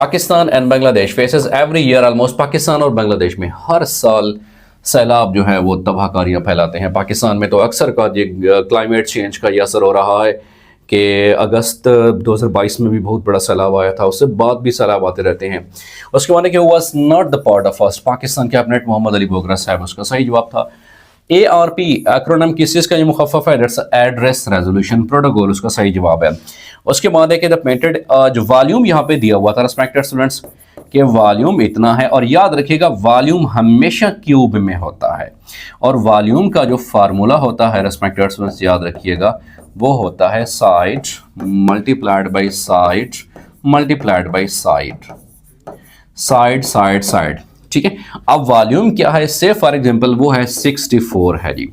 Pakistan and Bangladesh faces every year almost. Pakistan और बांग्लादेश में हर साल सैलाब जो है वो तबाहकारियाँ फैलाते हैं। पाकिस्तान में तो अक्सर का क्लाइमेट चेंज का ये असर हो रहा है कि अगस्त 2022 में भी बहुत बड़ा सैलाब आया था, उससे बाद भी सैलाब आते रहते हैं। उसके बाद was not the part of us. Pakistan cabinet Mohammad Ali Bogra साहब, उसका सही जवाब था ARP। एक्रोनिम किस चीज़ का ये मुखफ़फ़ है? दैट्स एड्रेस रेजोल्यूशन प्रोटोकॉल, उसका सही जवाब है। उसके बाद है कि द पेंटेड जो वॉल्यूम यहाँ पे दिया हुआ था रिस्पेक्टेड स्टूडेंट्स कि वॉल्यूम इतना है, और याद रखिएगा वॉल्यूम हमेशा क्यूब में होता है, और वॉल्यूम का जो फार्मूला होता है रिस्पेक्टेड स्टूडेंट्स याद रखिएगा वो होता है side multiplied by side multiplied by side, side side side, ठीक है। अब वॉल्यूम क्या है? से फॉर एग्जांपल वो है 64 है जी।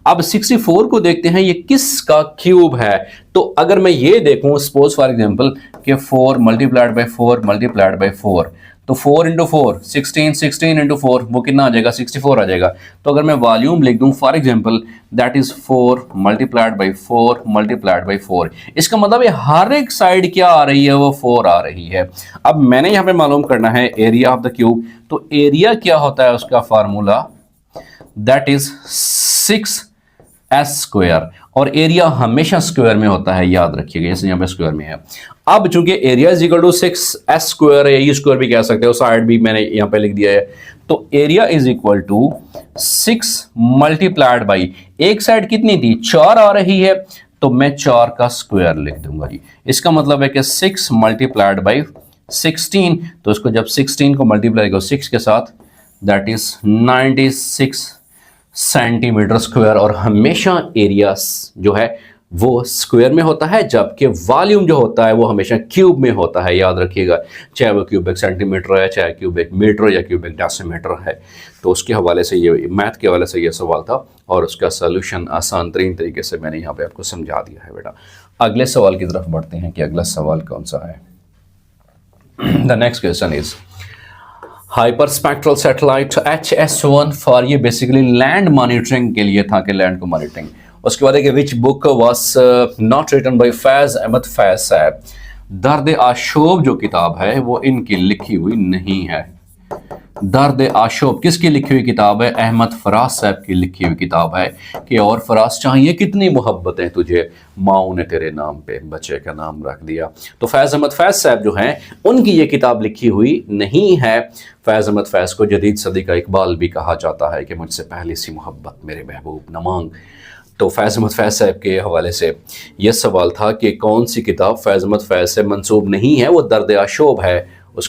अब 64 को देखते हैं ये किसका क्यूब है। तो अगर मैं ये देखूं सपोज फॉर एग्जांपल कि 4 मल्टीप्लाइड बाई 4 मल्टीप्लाइड बाई 4, तो 4 इंटू 4 16, 16 इंटू 4 वो कितना आ जाएगा? 64 आ जाएगा। तो अगर मैं वॉल्यूम लिख दूं for example that is 4 multiplied by 4 multiplied by 4, इसका मतलब है हर एक साइड क्या आ रही है? वो 4 आ रही है। अब मैंने यहाँ पे मालूम करना है एरिया ऑफ द क्यूब। तो एरिया क्या होता है? उसका formula that is 6s square, और एरिया हमेशा स्क्वायर में होता है, याद रखिएगा, जैसे यहाँ पे स्क्वायर में है। अब चूंकि area is equal to 6s square है, ई स्क्वायर भी कह सकते हो, साइड भी मैंने यहाँ पे लिख दिया है। तो area is equal to 6 multiplied by, एक साइड कितनी थी? 4 आ रही है, तो मैं 4 का स्क्वायर लिख दूंगा जी। इसका मतलब है कि 6 मल्टीप्लाइड बाई 16, तो इसको जब 16 को मल्टीप्लाई करो 6 के साथ दैट इज 96 सेंटीमीटर स्क्वायर, और हमेशा एरिया जो है वो स्क्वायर में होता है, जबकि वॉल्यूम जो होता है वो हमेशा क्यूब में होता है, याद रखिएगा। चाहे वो क्यूबिक सेंटीमीटर है, चाहे क्यूबिक मीटर या क्यूबिक डेसीमीटर है। तो उसके हवाले से ये मैथ के हवाले से ये सवाल था, और उसका सलूशन आसान तरीन तरीके से मैंने यहाँ पे आपको समझा दिया है बेटा। अगले सवाल की तरफ बढ़ते हैं कि अगला सवाल कौन सा है। The next question is hyperspectral satellite HS1 for, ये बेसिकली लैंड मॉनिटरिंग के लिए था कि लैंड को मॉनिटरिंग। उसके बाद है कि which book was not written by Faiz Ahmed Faiz साहब। दर्द आशोब जो किताब है वो इनकी लिखी हुई नहीं है। दर्द आशोब किसकी लिखी हुई किताब है? अहमद फराज साहब की लिखी हुई किताब है कि और फराज चाहिए कितनी मोहब्बतें तुझे, माओ ने तेरे नाम पे बच्चे का नाम रख दिया। तो फैज़ अहमद फैज़ साहब जो हैं उनकी ये किताब लिखी हुई नहीं है। फैज़ अहमद फैज़ को जदीद सदी का इकबाल भी कहा जाता है कि मुझसे पहली सी मोहब्बत मेरे महबूब न मांग। तो फैज़ अहमद फैज़ साहब के हवाले से यह सवाल था कि कौन सी किताब फैज़ अहमद फैज़ से मंसूब नहीं है, वो दर्द आशोब है।